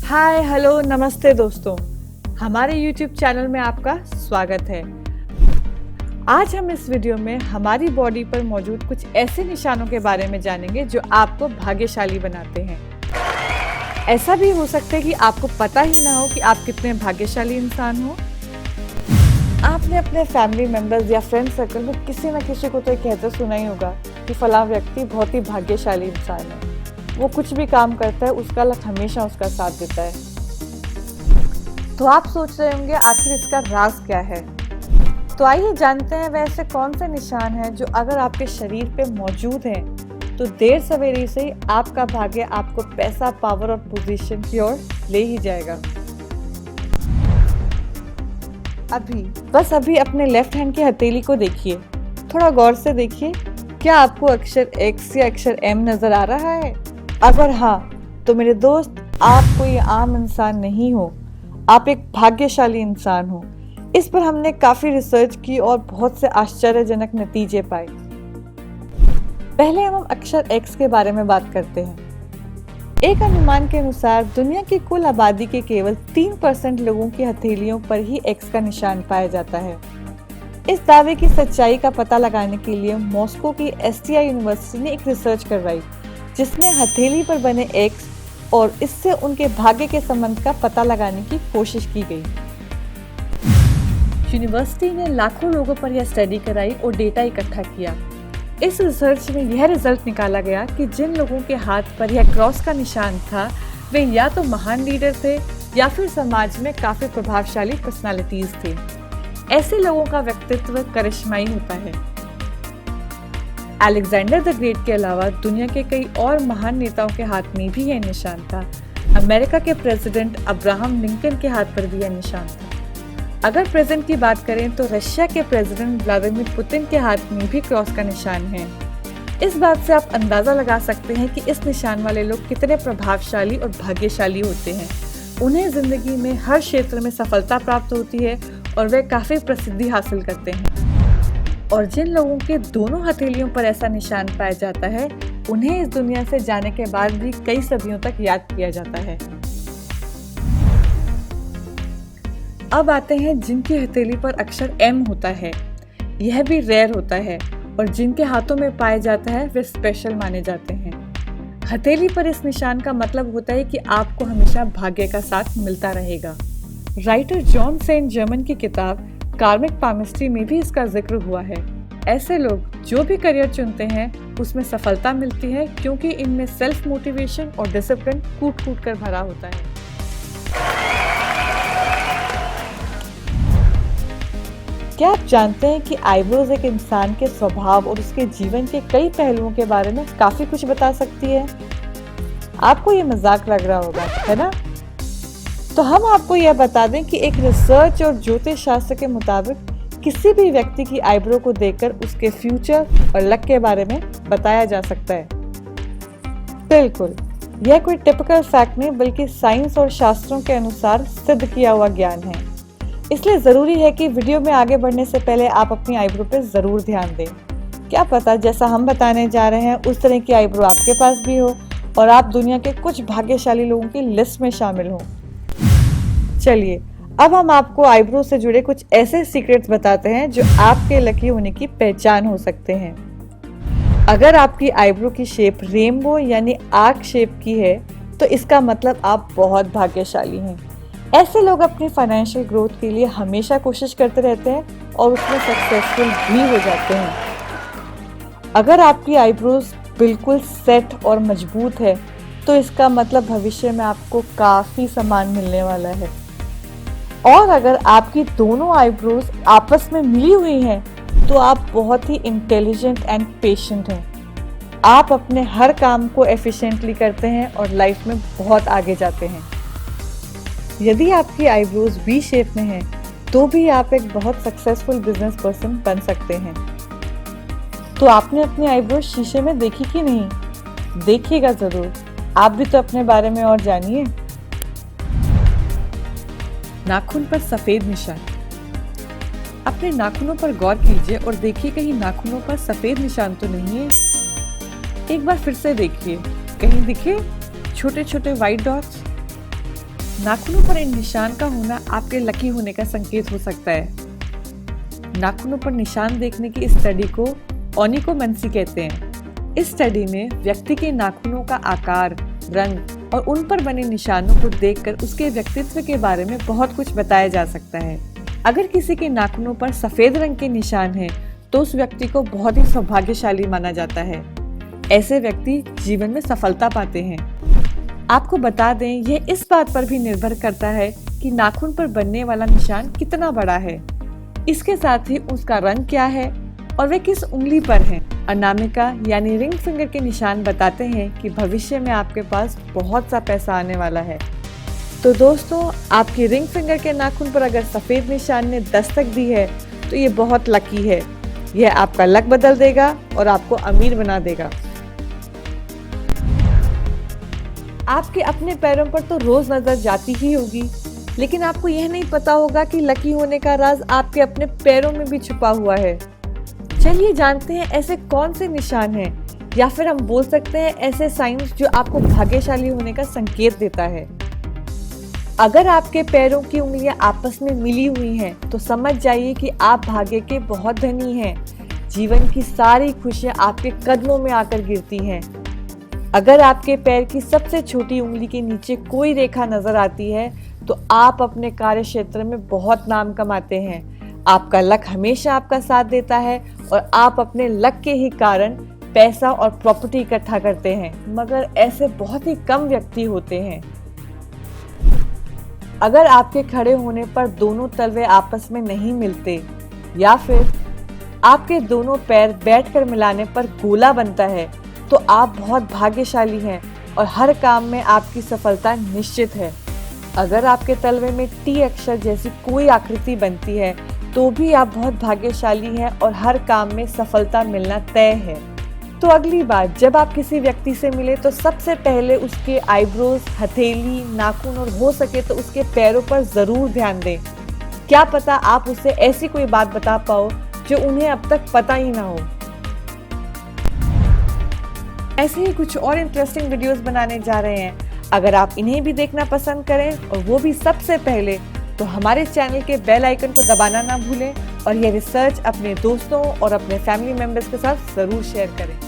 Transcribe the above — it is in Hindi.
हाय हेलो नमस्ते दोस्तों, हमारे YouTube चैनल में आपका स्वागत है। आज हम इस वीडियो में हमारी बॉडी पर मौजूद कुछ ऐसे निशानों के बारे में जानेंगे जो आपको भाग्यशाली बनाते हैं। ऐसा भी हो सकता है कि आपको पता ही ना हो कि आप कितने भाग्यशाली इंसान हो। आपने अपने फैमिली मेंबर्स या फ्रेंड सर्कल में किसी न किसी को तो ये कहते सुना ही होगा कि फलां व्यक्ति बहुत ही भाग्यशाली इंसान है। वो कुछ भी काम करता है उसका लक हमेशा उसका साथ देता है। तो आप सोच रहे होंगे आखिर इसका राज क्या है। तो आइए जानते हैं वैसे कौन से निशान हैं जो अगर आपके शरीर पे मौजूद हैं तो देर सवेरे से ही आपका भाग्य आपको पैसा, पावर और पोजीशन की ओर ले ही जाएगा। अभी अपने लेफ्ट हैंड की हथेली को देखिए, थोड़ा गौर से देखिए। क्या आपको अक्षर X या अक्षर M नजर आ रहा है? अगर हाँ, तो मेरे दोस्त आप कोई आम इंसान नहीं हो, आप एक भाग्यशाली इंसान हो। इस पर हमने काफी रिसर्च की और बहुत से आश्चर्यजनक नतीजे पाए। पहले हम अक्षर X के बारे में बात करते हैं। एक अनुमान के अनुसार दुनिया की कुल आबादी के केवल 3% लोगों की हथेलियों पर ही X का निशान पाया जाता है। इस दावे की सच्चाई का पता लगाने के लिए मॉस्को की STI यूनिवर्सिटी ने एक रिसर्च करवाई जिसमें हथेली पर बने X और इससे उनके भाग्य के संबंध का पता लगाने की कोशिश की गई। यूनिवर्सिटी ने लाखों लोगों पर यह स्टडी कराई और डेटा इकट्ठा किया। इस रिसर्च में यह रिजल्ट निकाला गया कि जिन लोगों के हाथ पर यह क्रॉस का निशान था वे या तो महान लीडर थे या फिर समाज में काफी प्रभावशाली पर्सनालिटीज थे। ऐसे लोगों का व्यक्तित्व करिश्माई होता है। अलेक्जेंडर द ग्रेट के अलावा दुनिया के कई और महान नेताओं के हाथ में भी यह निशान था। अमेरिका के प्रेसिडेंट अब्राहम लिंकन के हाथ पर भी यह निशान था। अगर प्रेजेंट की बात करें तो रशिया के प्रेसिडेंट व्लादिमीर पुतिन के हाथ में भी क्रॉस का निशान है। इस बात से आप अंदाजा लगा सकते हैं कि इस निशान वाले लोग कितने प्रभावशाली और भाग्यशाली होते हैं। उन्हें जिंदगी में हर क्षेत्र में सफलता प्राप्त होती है और वे काफी प्रसिद्धि हासिल करते हैं। और जिन लोगों के दोनों हथेलियों पर ऐसा निशान पाया जाता है उन्हें इस दुनिया से जाने के बाद भी कई सदियों तक याद किया जाता है। अब आते हैं जिनकी हथेली पर अक्षर M होता है। यह भी रेयर होता है और जिनके हाथों में पाया जाता है वे स्पेशल माने जाते हैं। हथेली पर इस निशान का मतलब होता है कि आपको हमेशा भाग्य का साथ मिलता रहेगा। राइटर जॉन सेंट जर्मन की किताब कार्मिक पामिस्ट्री में भी इसका जिक्र हुआ है। ऐसे लोग जो भी करियर चुनते हैं उसमें सफलता मिलती है क्योंकि इनमें सेल्फ मोटिवेशन और डिसिप्लिन कूट कूट कर भरा होता है। क्या आप जानते हैं कि आईब्रोज एक इंसान के स्वभाव और उसके जीवन के कई पहलुओं के बारे में काफी कुछ बता सकती है? आपको ये मजाक लग रहा होगा, है ना? तो हम आपको यह बता दें कि एक रिसर्च और ज्योतिष शास्त्र के मुताबिक किसी भी व्यक्ति की आईब्रो को देखकर उसके फ्यूचर और लक के बारे में बताया जा सकता है। बिल्कुल, यह कोई टिपिकल फैक्ट नहीं बल्कि साइंस और शास्त्रों के अनुसार सिद्ध किया हुआ ज्ञान है। इसलिए जरूरी है कि वीडियो में आगे बढ़ने से पहले आप अपनी आईब्रो पे जरूर ध्यान दें। क्या पता जैसा हम बताने जा रहे हैं उस तरह की आईब्रो आपके पास भी हो और आप दुनिया के कुछ भाग्यशाली लोगों की लिस्ट में शामिल हो। चलिए अब हम आपको आईब्रो से जुड़े कुछ ऐसे सीक्रेट्स बताते हैं जो आपके लकी होने की पहचान हो सकते हैं। अगर आपकी आईब्रो की शेप रेनबो यानी आर्क शेप की है तो इसका मतलब आप बहुत भाग्यशाली हैं। ऐसे लोग अपनी फाइनेंशियल ग्रोथ के लिए हमेशा कोशिश करते रहते हैं और उसमें सक्सेसफुल भी हो जाते हैं। अगर आपकी आईब्रोज बिल्कुल सेट और मजबूत है तो इसका मतलब भविष्य में आपको काफी सम्मान मिलने वाला है। और अगर आपकी दोनों आईब्रोज आपस में मिली हुई हैं तो आप बहुत ही इंटेलिजेंट एंड पेशेंट हैं। आप अपने हर काम को एफिशिएंटली करते हैं और लाइफ में बहुत आगे जाते हैं। यदि आपकी आईब्रोज वी शेप में हैं तो भी आप एक बहुत सक्सेसफुल बिजनेस पर्सन बन सकते हैं। तो आपने अपनी आईब्रोज शीशे में देखी कि नहीं? देखिएगा जरूर, आप भी तो अपने बारे में और जानिए। नाखून पर सफेद निशान। अपने नाखूनों पर गौर कीजिए और देखिए कहीं नाखूनों पर सफेद निशान तो नहीं है। एक बार फिर से देखिए, कहीं दिखे छोटे छोटे व्हाइट डॉट्स? नाखूनों पर इन निशान का होना आपके लकी होने का संकेत हो सकता है। नाखूनों पर निशान देखने की इस स्टडी को ओनिकोमेंसी कहते हैं। इस स्टडी में व्यक्ति के नाखूनों का आकार, रंग और उन पर बने निशानों को देखकर उसके व्यक्तित्व के बारे में बहुत कुछ बताया जा सकता है। अगर किसी के नाखूनों पर सफेद रंग के निशान हैं, तो उस व्यक्ति को बहुत ही सौभाग्यशाली माना जाता है। ऐसे व्यक्ति जीवन में सफलता पाते हैं। आपको बता दें, यह इस बात पर भी निर्भर करता है कि नाखून पर बनने वाला निशान कितना बड़ा है, इसके साथ ही उसका रंग क्या है और वे किस उंगली पर है। अनामिका यानी रिंग फिंगर के निशान बताते हैं कि भविष्य में आपके पास बहुत सा पैसा आने वाला है। तो दोस्तों, आपकी रिंग फिंगर के नाखून पर अगर सफेद निशान ने दस्तक दी है तो ये बहुत लकी है। यह आपका लक बदल देगा और आपको अमीर बना देगा। आपके अपने पैरों पर तो रोज नजर जाती ही होगी, लेकिन आपको यह नहीं पता होगा कि लकी होने का राज आपके अपने पैरों में भी छुपा हुआ है। चलिए जानते हैं ऐसे कौन से निशान हैं, या फिर हम बोल सकते हैं ऐसे साइंस जो आपको भाग्यशाली होने का संकेत देता है। अगर आपके पैरों की उंगलियां आपस में मिली हुई हैं, तो समझ जाइए कि आप भाग्य के बहुत धनी हैं। जीवन की सारी खुशियां आपके कदमों में आकर गिरती हैं। अगर आपके पैर की सबसे छोटी उंगली के नीचे कोई रेखा नजर आती है, तो आप अपने कार्य क्षेत्र में बहुत नाम कमाते हैं। आपका लक हमेशा आपका साथ देता है और आप अपने लक के ही कारण पैसा और प्रॉपर्टी इकट्ठा करते हैं, मगर ऐसे बहुत ही कम व्यक्ति होते हैं। अगर आपके खड़े होने पर दोनों तलवे आपस में नहीं मिलते, या फिर आपके दोनों पैर बैठकर मिलाने पर गोला बनता है, तो आप बहुत भाग्यशाली हैं और हर काम में आपकी सफलता निश्चित है। अगर आपके तलवे में टी अक्षर जैसी कोई आकृति बनती है, तो भी आप बहुत भाग्यशाली हैं और हर काम में सफलता मिलना तय है। तो अगली बार जब आप किसी व्यक्ति से मिले, तो सबसे पहले उसके आईब्रोज, हथेली, नाखून और हो सके तो उसके पैरों पर जरूर ध्यान दें। क्या पता आप उसे ऐसी कोई बात बता पाओ जो उन्हें अब तक पता ही ना हो। ऐसे ही कुछ और इंटरेस्टिंग वीडियोस बनाने जा रहे हैं। अगर आप इन्हें भी देखना पसंद करें और वो भी सबसे पहले, तो हमारे चैनल के बेल आइकन को दबाना ना भूलें और यह रिसर्च अपने दोस्तों और अपने फैमिली मेंबर्स के साथ जरूर शेयर करें।